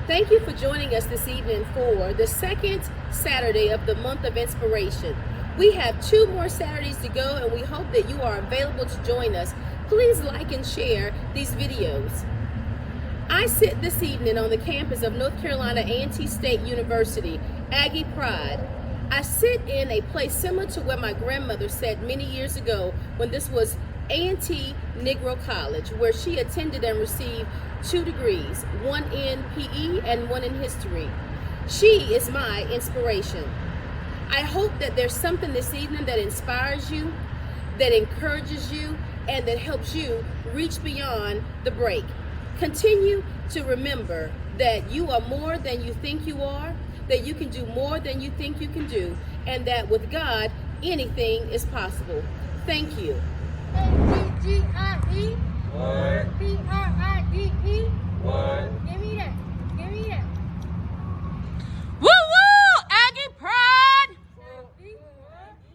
Thank you for joining us this evening for the second Saturday of the month of inspiration. We have 2 more Saturdays to go, and we hope that you are available to join us. Please like and share these videos. I sit this evening on the campus of North Carolina A&T State University, Aggie Pride. I sit in a place similar to where my grandmother sat many years ago when this was A&T Negro College, where she attended and received 2 degrees, one in PE and one in history. She is my inspiration. I hope that there's something this evening that inspires you, that encourages you, and that helps you reach beyond the break. Continue to remember that you are more than you think you are, that you can do more than you think you can do, and that with God, anything is possible. Thank you. A-G-G-I-E. What? P-R-I-D-E. What? Give me that. Give me that. Woo woo! Aggie pride! Aggie.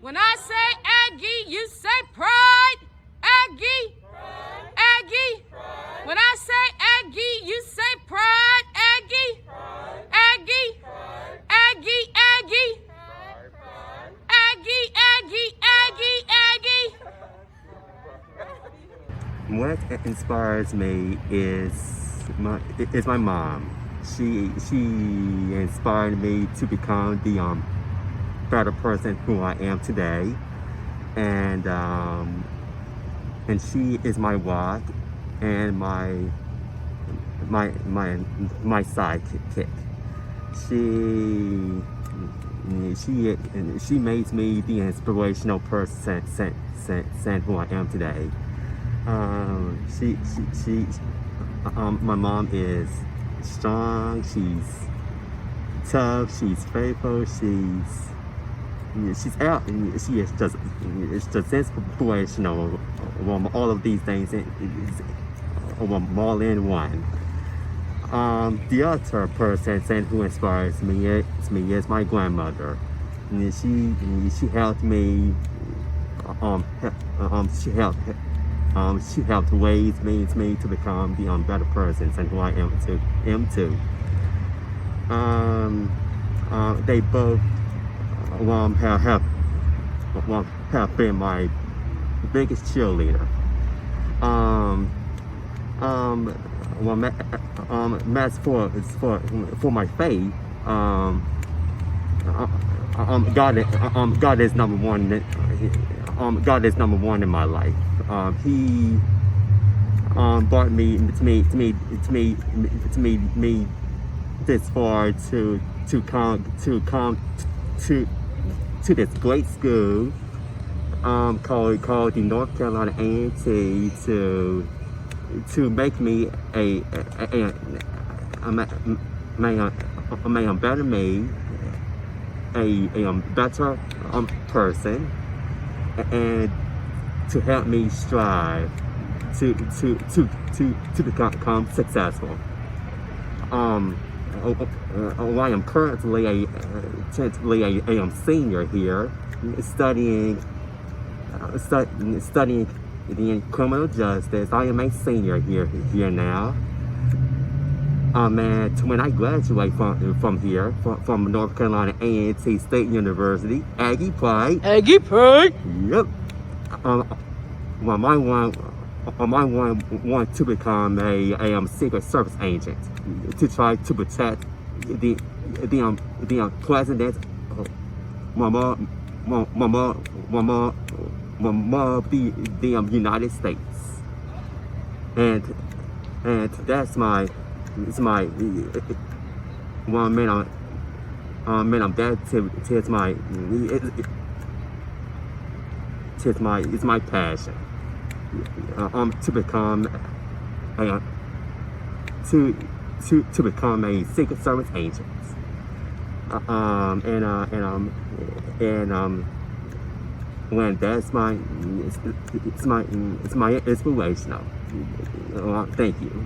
When I say Aggie, you say pride. Aggie. Pride. Aggie. Pride. When I say Aggie, you say pride. Aggie. Pride. Aggie. Pride. Aggie. Aggie. Pride. Pride. Aggie. Aggie. Aggie. Aggie. What inspires me is my mom. She inspired me to become the better person who I am today, and she is my rock and my sidekick. She makes me the inspirational person who I am today. My mom is strong, she's tough, she's faithful, she is just inspirational. All of these things all in one. The other person who inspires me is my grandmother. She helped me. She helped raise me to become the better person and who I am too. They both have been my biggest cheerleader. As for my faith, God is number one. God is number one in my life. He brought me this far to come to this great school called the North Carolina A&T to make me a better me, a better person, and to help me strive to become successful. I am currently a senior here, studying the criminal justice. I am a senior here now. And when I graduate from here, from North Carolina A&T State University, Aggie Pride. Aggie pride. Yep. I want to become a Secret Service agent to try to protect the president, of the United States, and that's my it's my passion to become a Secret Service agent, when that's it's my inspirational. Thank you.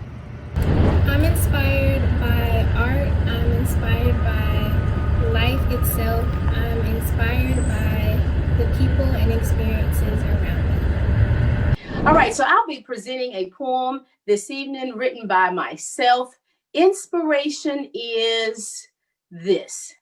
I'm inspired by art. I'm inspired by life itself. I'm inspired by the people and experiences around me. All right, so I'll be presenting a poem this evening written by myself Inspiration is this.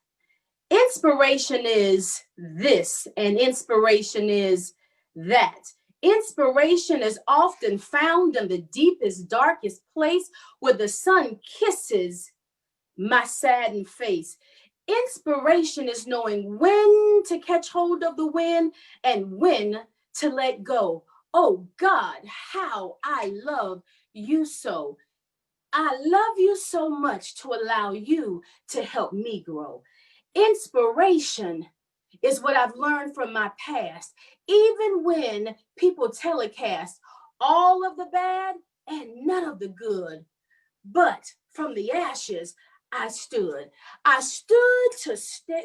Inspiration is this, and inspiration is that. Inspiration is often found in the deepest, darkest place where the sun kisses my saddened face. Inspiration is knowing when to catch hold of the wind and when to let go. Oh God, how I love you so. I love you so much to allow you to help me grow. Inspiration is what I've learned from my past, even when people telecast all of the bad and none of the good. But from the ashes, I stood. I stood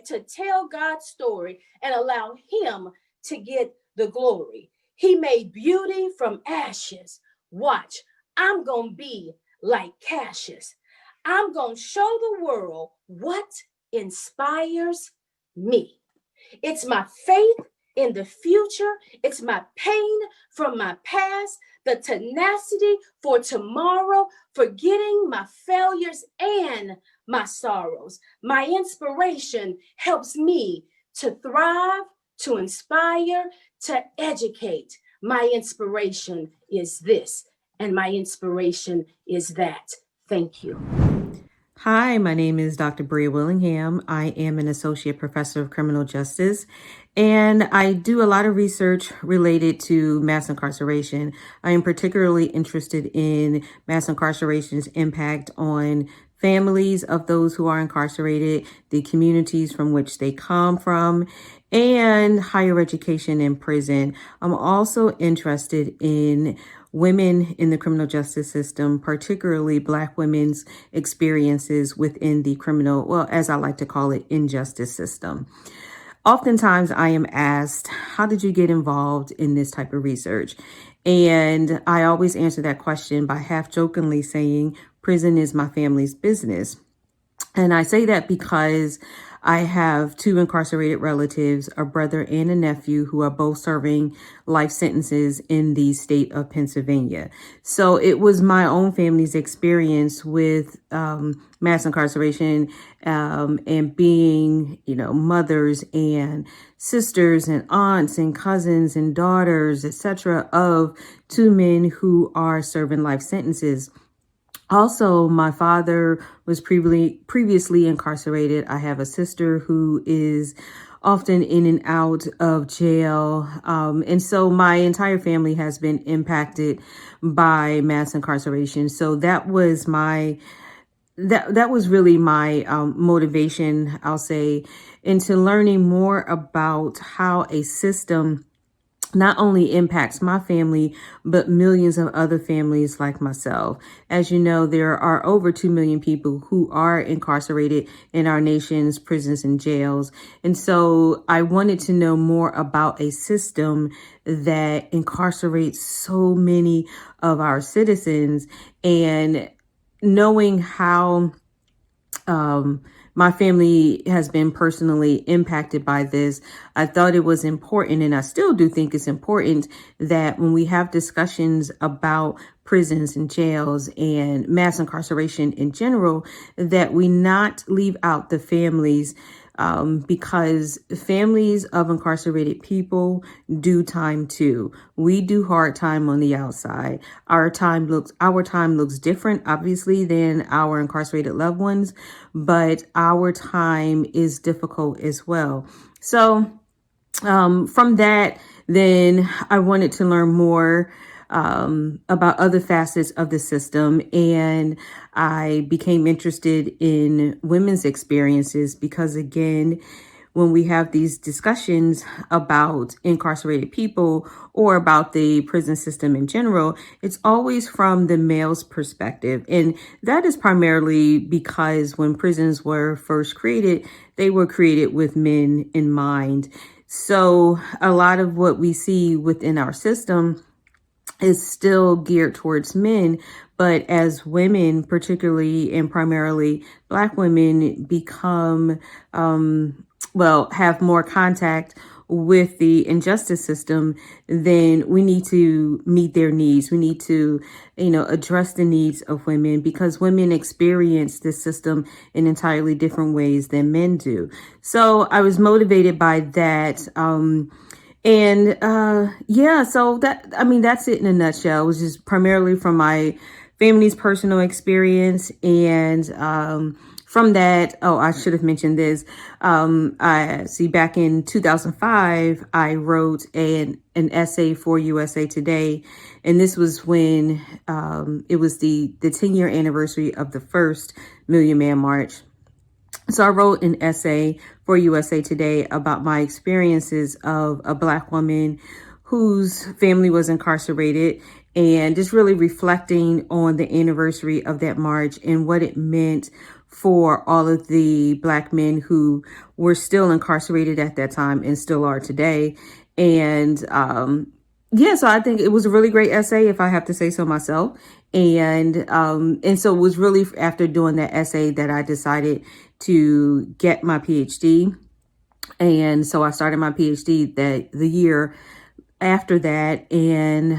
to tell God's story and allow Him to get the glory. He made beauty from ashes. Watch, I'm going to be like Cassius. I'm going to show the world what inspires me. It's my faith in the future. It's my pain from my past, the tenacity for tomorrow, forgetting my failures and my sorrows. My inspiration helps me to thrive, to inspire, to educate. My inspiration is this, and my inspiration is that. Thank you. Hi, my name is Dr. Bria Willingham. I am an associate professor of criminal justice, and I do a lot of research related to mass incarceration. I am particularly interested in mass incarceration's impact on families of those who are incarcerated, the communities from which they come from, and higher education in prison. I'm also interested in women in the criminal justice system, particularly Black women's experiences within the criminal, well, as I like to call it, injustice system. Oftentimes I am asked, how did you get involved in this type of research? And I always answer that question by half jokingly saying, prison is my family's business. And I say that because I have two incarcerated relatives, a brother and a nephew, who are both serving life sentences in the state of Pennsylvania. So it was my own family's experience with mass incarceration and being, mothers and sisters and aunts and cousins and daughters, etc., of two men who are serving life sentences. Also, my father was previously incarcerated. I have a sister who is often in and out of jail. And so my entire family has been impacted by mass incarceration. So that was that was really my motivation, I'll say, into learning more about how a system not only impacts my family, but millions of other families like myself. As you know, there are over 2 million people who are incarcerated in our nation's prisons and jails. And so I wanted to know more about a system that incarcerates so many of our citizens, and knowing how my family has been personally impacted by this, I thought it was important, and I still do think it's important, that when we have discussions about prisons and jails and mass incarceration in general, that we not leave out the families, because families of incarcerated people do time too. We do hard time on the outside. Our time looks different, obviously, than our incarcerated loved ones, but our time is difficult as well. So from that, then I wanted to learn more about other facets of the system. And I became interested in women's experiences because, again, when we have these discussions about incarcerated people or about the prison system in general, it's always from the male's perspective. And that is primarily because when prisons were first created, they were created with men in mind. So a lot of what we see within our system is still geared towards men. But as women, particularly and primarily Black women, become, have more contact with the injustice system, then we need to meet their needs. We need to, address the needs of women, because women experience this system in entirely different ways than men do. So I was motivated by that. So that's it in a nutshell. It was just primarily from my family's personal experience. And from that, I should have mentioned this. Back in 2005, I wrote an essay for USA Today. And this was when it was the 10-year anniversary of the first Million Man March. So I wrote an essay for USA Today about my experiences of a Black woman whose family was incarcerated, and just really reflecting on the anniversary of that march and what it meant for all of the Black men who were still incarcerated at that time and still are today. And so I think it was a really great essay, if I have to say so myself. And so it was really after doing that essay that I decided to get my PhD. And so I started my PhD the year after that, and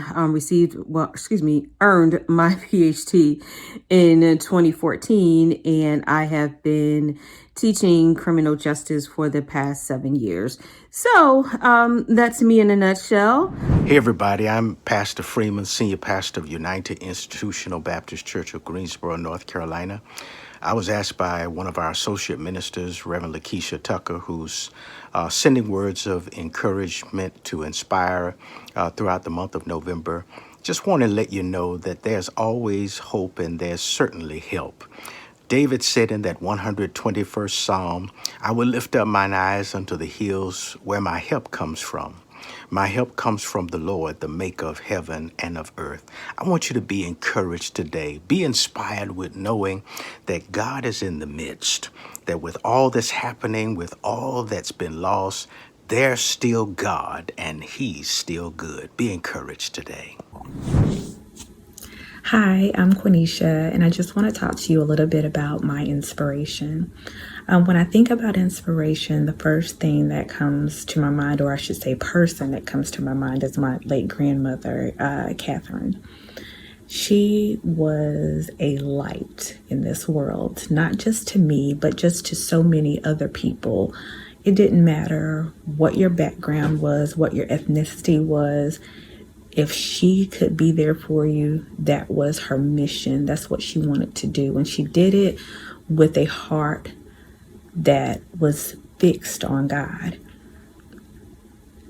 earned my PhD in 2014. And I have been teaching criminal justice for the past 7 years. So that's me in a nutshell. Hey, everybody. I'm Pastor Freeman, Senior Pastor of United Institutional Baptist Church of Greensboro, North Carolina. I was asked by one of our associate ministers, Reverend Lakeisha Tucker, who's sending words of encouragement to inspire throughout the month of November. Just want to let you know that there's always hope and there's certainly help. David said in that 121st Psalm, "I will lift up mine eyes unto the hills where my help comes from. My help comes from the Lord, the maker of heaven and of earth." I want you to be encouraged today. Be inspired with knowing that God is in the midst, that with all that's happening, with all that's been lost, there's still God and He's still good. Be encouraged today. Hi, I'm Quenisha, and I just want to talk to you a little bit about my inspiration. When I think about inspiration, the first thing that comes to my mind, or I should say person that comes to my mind, is my late grandmother, Catherine. She was a light in this world, not just to me, but just to so many other people. It didn't matter what your background was, what your ethnicity was. If she could be there for you, that was her mission. That's what she wanted to do. And she did it with a heart that was fixed on God.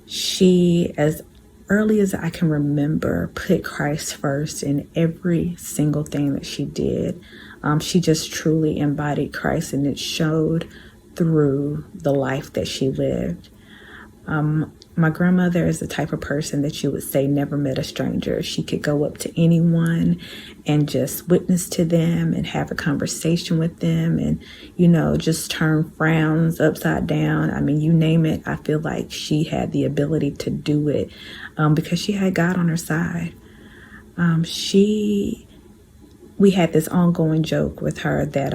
She, as early as I can remember, put Christ first in every single thing that she did. She just truly embodied Christ, and it showed through the life that she lived. My grandmother is the type of person that you would say never met a stranger. She could go up to anyone and just witness to them and have a conversation with them and, just turn frowns upside down. I mean, you name it. I feel like she had the ability to do it because she had God on her side. We had this ongoing joke with her that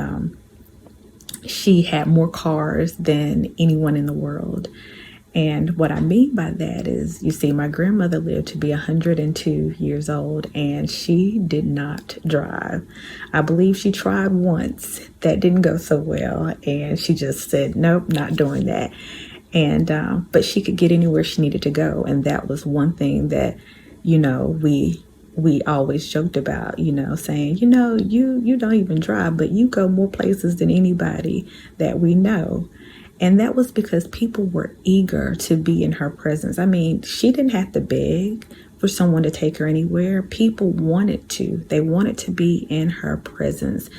she had more cars than anyone in the world. And what I mean by that is, you see, my grandmother lived to be 102 years old, and she did not drive. I believe she tried once. That didn't go so well, and she just said, nope, not doing that. And but she could get anywhere she needed to go, and that was one thing that, we always joked about, saying, you don't even drive, but you go more places than anybody that we know. And that was because people were eager to be in her presence. I mean, she didn't have to beg for someone to take her anywhere. People wanted to. They wanted to be in her presence.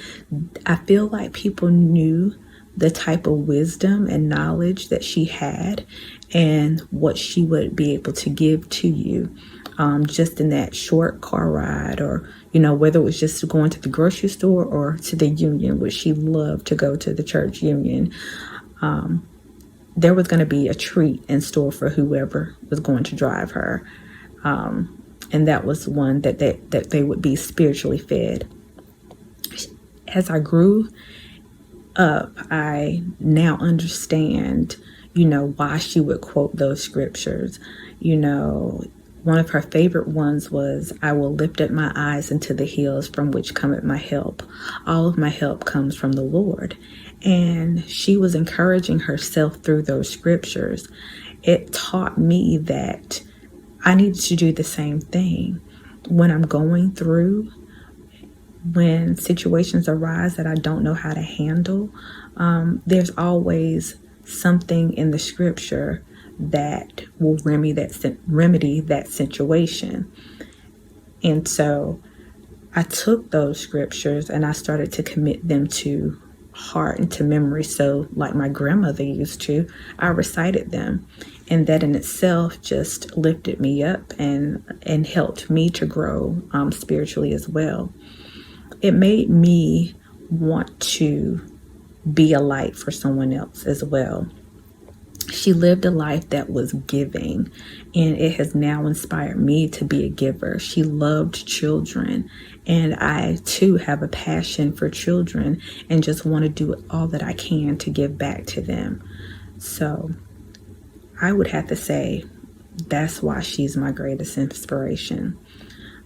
I feel like people knew the type of wisdom and knowledge that she had and what she would be able to give to you just in that short car ride, or, whether it was just going to the grocery store or to the union, which she loved to go to the church union. There was going to be a treat in store for whoever was going to drive her. And that was one that they would be spiritually fed. As I grew up, I now understand, why she would quote those scriptures. One of her favorite ones was, I will lift up my eyes into the hills from which cometh my help. All of my help comes from the Lord. And she was encouraging herself through those scriptures. It taught me that I needed to do the same thing. When I'm going through, when situations arise that I don't know how to handle, there's always something in the scripture that will remedy that situation. And so I took those scriptures and I started to commit them to heart and to memory. So like my grandmother used to, I recited them. And that in itself just lifted me up and helped me to grow spiritually as well. It made me want to be a light for someone else as well. She lived a life that was giving, and it has now inspired me to be a giver. She loved children, and I too have a passion for children and just want to do all that I can to give back to them. So I would have to say that's why she's my greatest inspiration.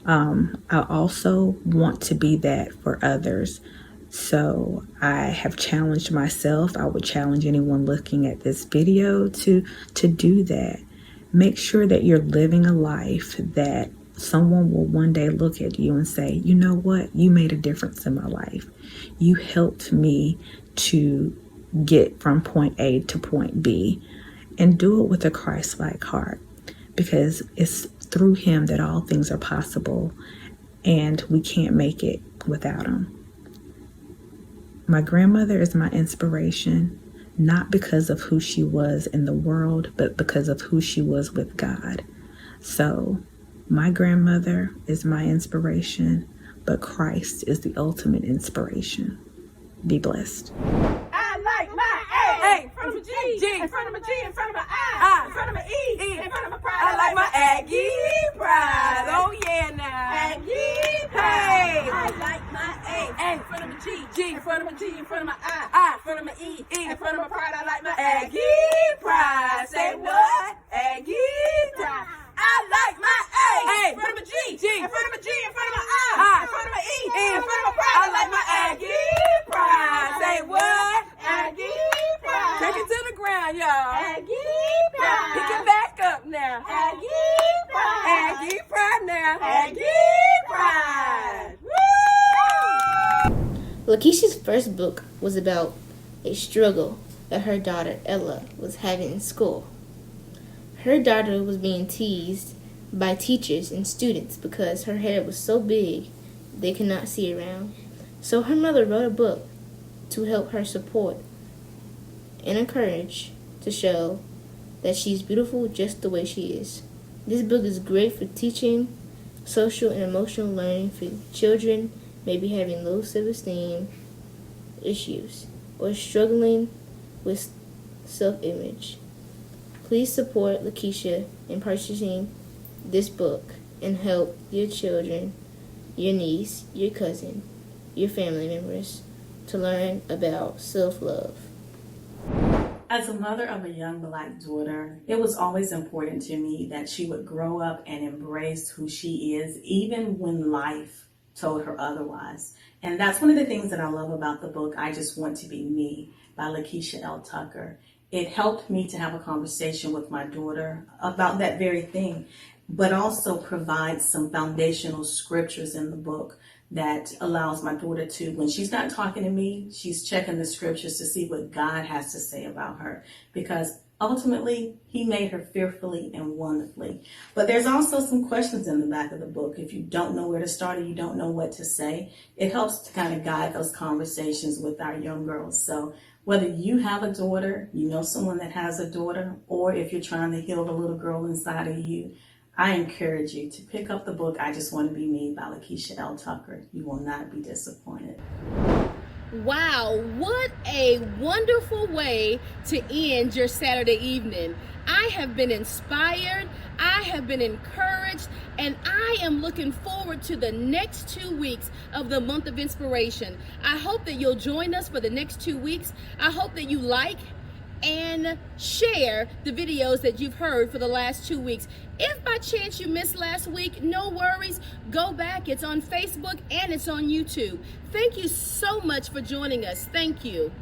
I also want to be that for others. So I have challenged myself. I would challenge anyone looking at this video to do that. Make sure that you're living a life that someone will one day look at you and say, you know what? You made a difference in my life. You helped me to get from point A to point B. And do it with a Christ-like heart, because it's through him that all things are possible, and we can't make it without him. My grandmother is my inspiration, not because of who she was in the world, but because of who she was with God. So my grandmother is my inspiration, but Christ is the ultimate inspiration. Be blessed. I like my A. In front of a G. G. In front of a G. In front of a I. In front of a E. E. In front of a pride. I like my Aggie pride. Oh yeah now. Aggie pride. I like my A. In front of a G. G. In front of a G. In front of my I. I. In front of my E. E. In front of my pride. I like my Aggie pride. Say what? Aggie pride. I like my A. In front of a G. G. In front of a G. In front of my I. I. In front of my E. E. In front of my pride. I like my Aggie pride. Say what? Aggie pride. Take it to the ground, y'all. Aggie pride. Pick it back up now. Aggie pride. Aggie pride now. Aggie pride. Woo! Lakeisha's first book was about a struggle that her daughter Ella was having in school. Her daughter was being teased by teachers and students because her hair was so big they could not see around. So her mother wrote a book to help her support and encourage to show that she's beautiful just the way she is. This book is great for teaching social and emotional learning for children maybe having low self-esteem issues or struggling with self-image. Please support Lakeisha in purchasing this book and help your children, your niece, your cousin, your family members to learn about self-love. As a mother of a young Black daughter, it was always important to me that she would grow up and embrace who she is, even when life told her otherwise. And that's one of the things that I love about the book, I Just Want to Be Me, by Lakeisha L. Tucker. It helped me to have a conversation with my daughter about that very thing, but also provide some foundational scriptures in the book that allows my daughter to, when she's not talking to me, she's checking the scriptures to see what God has to say about her, because ultimately he made her fearfully and wonderfully. But there's also some questions in the back of the book. If you don't know where to start or you don't know what to say, it helps to kind of guide those conversations with our young girls. So whether you have a daughter, you know someone that has a daughter, or if you're trying to heal the little girl inside of you, I encourage you to pick up the book, I Just Want to Be Me by Lakeisha L. Tucker. You will not be disappointed. Wow, what a wonderful way to end your Saturday evening. I have been inspired, I have been encouraged, and I am looking forward to the next 2 weeks of the month of inspiration. I hope that you'll join us for the next 2 weeks. I hope that you like and share the videos that you've heard for the last 2 weeks. If by chance you missed last week, no worries. Go back. It's on Facebook and it's on YouTube. Thank you so much for joining us. Thank you.